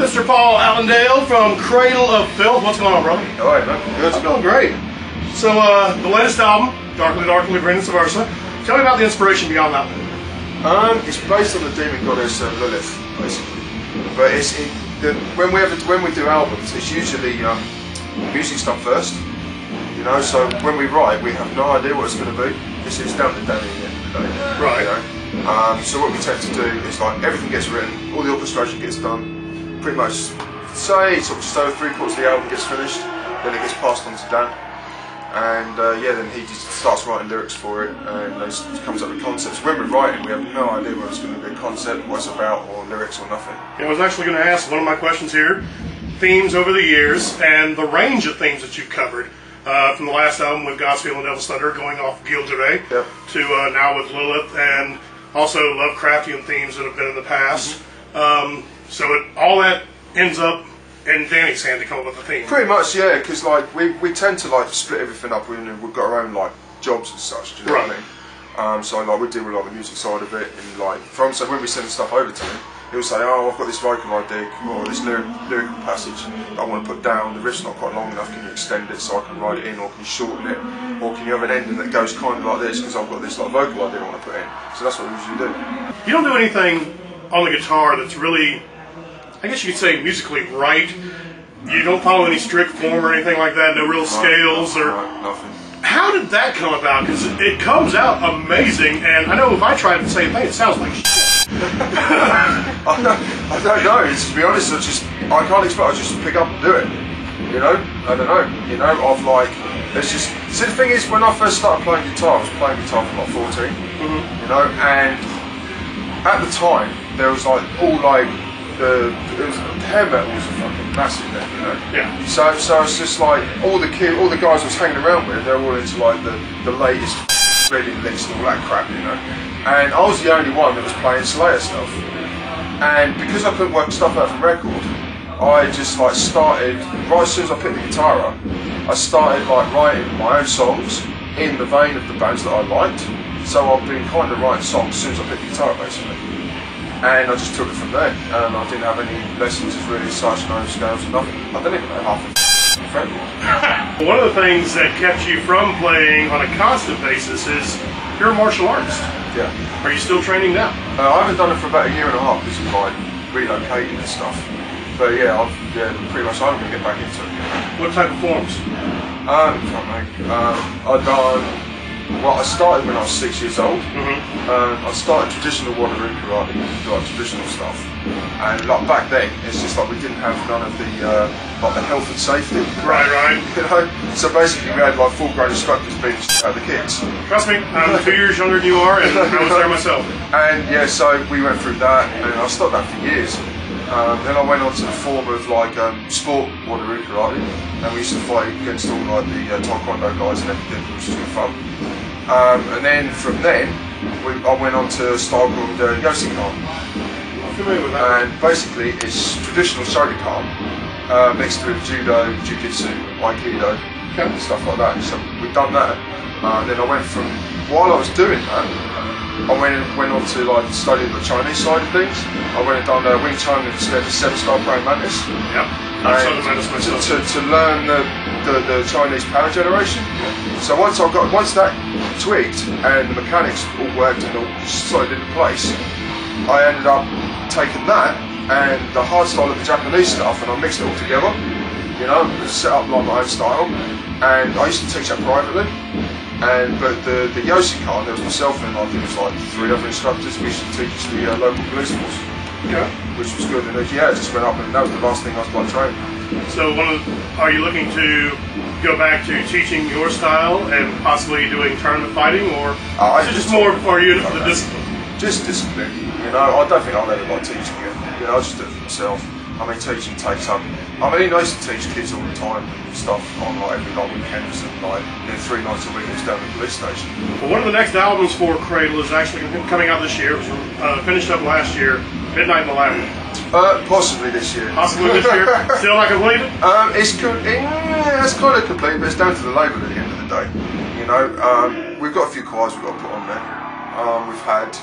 Mr. Paul Allender from Cradle of Filth. What's going on, brother? All right, man. Good. It's going great. So, the latest album, Darkly, Darkly, Brandon Savarsa. Tell me about the inspiration beyond that. It's based on the demon goddess Lilith, basically. But when we do albums, it's usually music stuff first. You know, so when we write, we have no idea what it's going to be. It's down to Danny at the end of the day. Right. You know? So what we tend to do is like everything gets written, all the orchestration gets done, pretty much. Say sort of just over 3/4 of the album gets finished, then it gets passed on to Dan, and then he just starts writing lyrics for it, and it comes up with concepts. When we're writing, we have no idea whether it's going to be a concept, what it's about, or lyrics, or nothing. I was actually going to ask one of my questions here: themes over the years and the range of themes that you've covered. From the last album with God's Feel and Devil's Thunder, going off Gilderay, yep, to now with Lilith, and also Lovecraftian themes that have been in the past. So all that ends up in Danny's hand to come up with a theme. Pretty much, yeah, because like we tend to like split everything up. We've got our own like jobs and such. Do you know what I mean? So like we deal with like the music side of it, and like so when we send stuff over to him, he'll say, "Oh, I've got this vocal idea, or this lyrical passage that I want to put down. The riff's not quite long enough. Can you extend it so I can write it in, or can you shorten it, or can you have an ending that goes kind of like this because I've got this like vocal idea I want to put in." So that's what we usually do. You don't do anything on the guitar that's really, I guess you could say, musically right. You don't follow any strict form or anything like that. No real scales or nothing. How did that come about? Because it comes out amazing, and I know if I tried the same thing, it sounds like shit. I don't know. To be honest, I can't expect. I just pick up and do it. You know, I don't know. You know, I've like, it's just. See, the thing is, when I first started playing guitar, I was playing guitar from like 14. You know, and at the time there was like all like the hair metal was fucking massive then, you know. Yeah. So it's just like all the guys I was hanging around with, they're all into like the latest reading list and all that crap, you know. And I was the only one that was playing Slayer stuff. And because I couldn't work stuff out from record, I just like started, right as soon as I picked the guitar up, I started like writing my own songs in the vein of the bands that I liked. So I've been kind of writing songs as soon as I picked the guitar up, basically. And I just took it from there. I didn't have any lessons as really such, no scales, nothing. I don't even know half of the fretboard. One of the things that kept you from playing on a constant basis is you're a martial artist. Yeah. Are you still training now? I haven't done it for about 1.5 years because of like relocating and stuff. But yeah, pretty much I'm going to get back into it. What type of forms? I started when I was 6 years old. I started traditional Waterloo karate, like traditional stuff. And like back then, it's just like we didn't have none of the like the health and safety. Right. You know, so basically we had like full-grown instructors beating out of the kids. Trust me, I'm 2 years younger than you are, and I was there myself. And yeah, so we went through that, and I stopped that for years. Then I went on to the form of like sport Waterloo karate, and we used to fight against all like the taekwondo guys and everything, which was good fun. And then from then, I went on to a style called Yosinkan. I'm familiar with that. And basically, it's traditional Shotokan mixed with judo, jiu-jitsu, aikido, and stuff like that. So we've done that. Then I went from, while I was doing that, I went on to like study the Chinese side of things. I went and done Wing Chun instead of 7-star praying mantis. Yep. To learn the Chinese power generation. So once that tweaked and the mechanics all worked and all slotted into place, I ended up taking that and the hard style of the Japanese stuff, and I mixed it all together. You know, set up like my own style. And I used to teach that privately. But the Yosinkan, there was myself and I think it was like 3 other instructors. We used to teach the local police force. Yeah. Which was good, and yeah, it just went up, and that was the last thing I was like training. So, are you looking to go back to teaching your style and possibly doing tournament fighting, or is it just more for you for the discipline? Just discipline, you know. I don't think I'll ever like teaching it. You know, I just do it for myself. I mean, teaching takes up. I mean, I used to teach kids all the time and stuff on like every like weekends and like 3 nights a week was down at the police station. Well, one of the next albums for Cradle is actually coming out this year. It was finished up last year. Midnight in the Labyrinth. Possibly this year. Possibly this year. Still not completed? It's kind of complete, but it's down to the label at the end of the day. You know, we've got a few choirs we've got to put on there. We've had,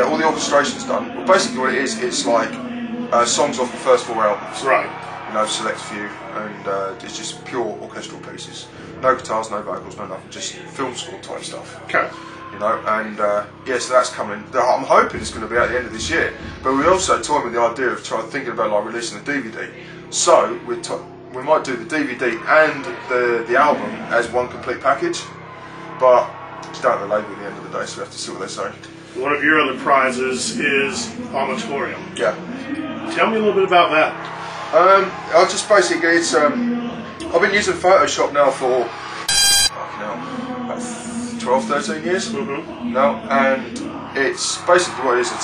all the orchestration's done. Well, basically what it is, it's like songs off the first 4 albums. Right. You know, select few, and it's just pure orchestral pieces. No guitars, no vocals, no nothing, just film score type stuff. Okay. You know, and yeah, so that's coming. I'm hoping it's going to be at the end of this year. But we also toying with the idea of thinking about like releasing a DVD. So we might do the DVD and the album as one complete package. But it's down to the label at the end of the day, so we have to see what they say. One of your other prizes is Auditorium. Yeah. Tell me a little bit about that. I'll just basically, it's I've been using Photoshop now for about 12, 13 years now, and it's basically what it is. I've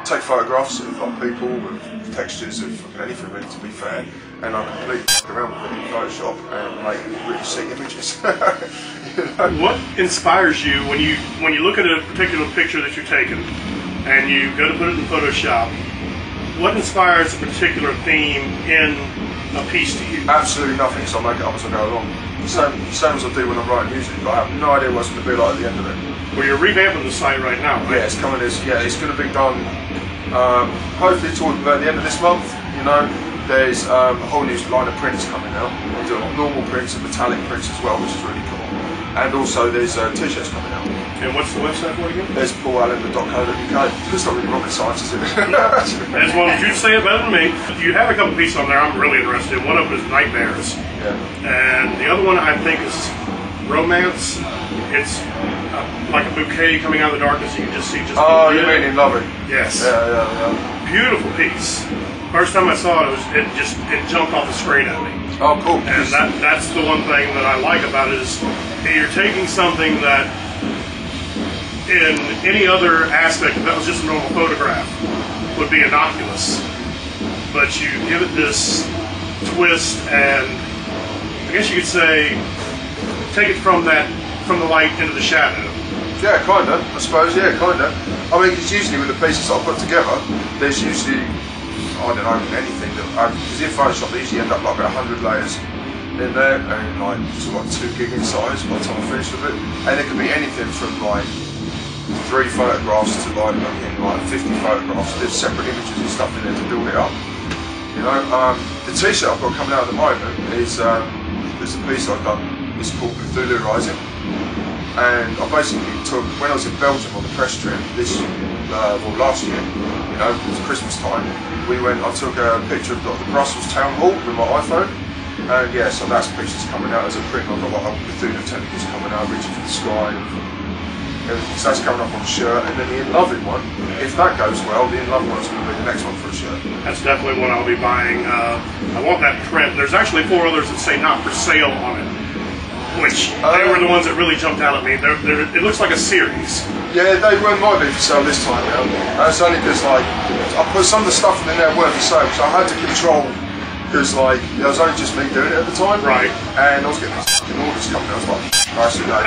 take photographs of like people with textures of anything really, to be fair, and I completely f*** around with it in Photoshop and make really sick images. You know? What inspires you when you look at a particular picture that you're taking and you go to put it in Photoshop? What inspires a particular theme in a piece to you? Absolutely nothing, so I make it up as I go along. Same as I do when I'm writing music. I have no idea what it's going to be like at the end of it. Well, you're revamping the site right now, right? Yeah, it's coming. It's going to be done. Hopefully towards the end of this month. You know, there's a whole new line of prints coming out. We're doing normal prints and metallic prints as well, which is really cool. And also there's t-shirts coming out. And what's the website for it again? There's Allender.co.uk. It's not really rocket science, is it? As well as you say it better than me. You have a couple pieces on there I'm really interested in. One of them is Nightmares. Yeah. And the other one I think is Romance. It's like a bouquet coming out of the darkness. You can just see just. Oh, you mean in Loving? Yes. Yeah. Beautiful piece. First time I saw it, it jumped off the screen at me. Oh, cool. And that's the one thing that I like about it is you're taking something that in any other aspect, if that was just a normal photograph, would be innocuous. But you give it this twist, and I guess you could say, take it from the light into the shadow. Yeah, kinda. I suppose. Yeah, kinda. I mean, it's usually with the pieces I put together, there's usually, I don't know, anything that because in Photoshop they usually end up like about 100 layers in there, and like sort of like 2 gig in size by the time I finish with it, and it can be anything from like 3 photographs to like 50 photographs. There's separate images and stuff in there to build it up. You know, the t-shirt I've got coming out at the moment is there's a piece I've done. It's called Cthulhu Rising, and I basically took, when I was in Belgium on the press trip last year, you know, it was Christmas time. I took a picture of the Brussels town hall with my iPhone, and yeah, so that's pictures coming out as a print. I've got like Cthulhu tentacles coming out, reaching for the sky. And so that's coming up on a shirt, and then the In Loving one, if that goes well, the In Loving one's going to be the next one for a shirt. That's definitely one I'll be buying. I want that print. There's actually 4 others that say not for sale on it, which they were the ones that really jumped out at me. It looks like a series. Yeah, they might be for sale this time around. That's only because like I put some of the stuff in there weren't for sale, so I had to control. Because like it was only just me doing it at the time, right? And I was getting these fucking orders coming. I was like, I said, no.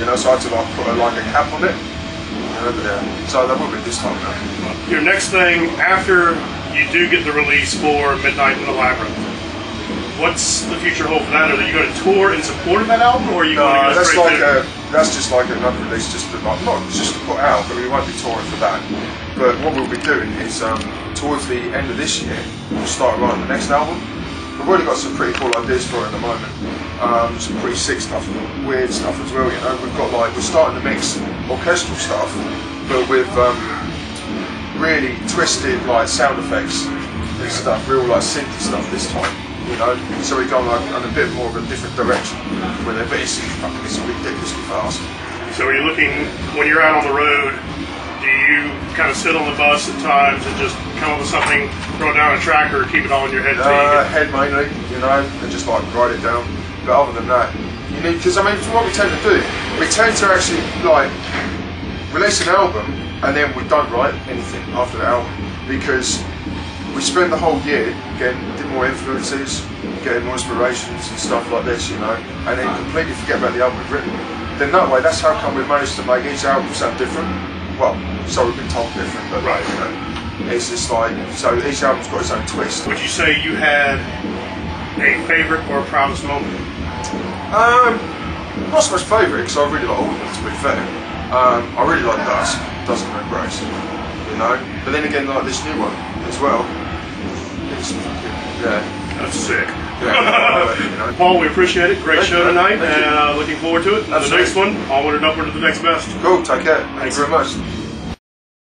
You know, so I had to like put a cap on it. You know, but, so that will be this time now. Your next thing after you do get the release for Midnight in the Labyrinth, what's the future hold for that? Are you going to tour in support of that album, or are you going to go straight to? That's just like another release, just to, like, not just to put out, but we won't be touring for that. But what we'll be doing is towards the end of this year, we'll start writing the next album. We've already got some pretty cool ideas for it at the moment. Some pretty sick stuff, weird stuff as well. You know, we're starting to mix orchestral stuff, but with really twisted like sound effects and stuff, real like synthy stuff this time. You know, so we're going like in a bit more of a different direction with it, but it's ridiculously fast. So are you looking, when you're out on the road, do you kind of sit on the bus at times and just come up with something, throw it down a track, or keep it all in your head? Head mainly, you know, and just like write it down. But other than that, you need, because I mean, what we tend to do, we tend to actually like release an album and then we don't write anything after the album, because we spend the whole year getting more influences, getting more inspirations and stuff like this, you know, and then completely forget about the album we've written. Then that way, that's how come we've managed to make each album sound different. Well, so we've been told different, but right. You know, it's just like, so each album's got its own twist. Would you say you had a favourite or a proudest moment? Not so much favourite, because I really like all of them, to be fair. I really like Dusk and Embrace. You you know. But then again, like this new one as well. It's fucking, yeah. That's sick. Yeah, you know. Paul, we appreciate it. Great Thank show you, tonight, thank you. and looking forward to it. The Absolutely. next one, onward and upward to the next best. Cool, take care. Thank Thanks. you very much.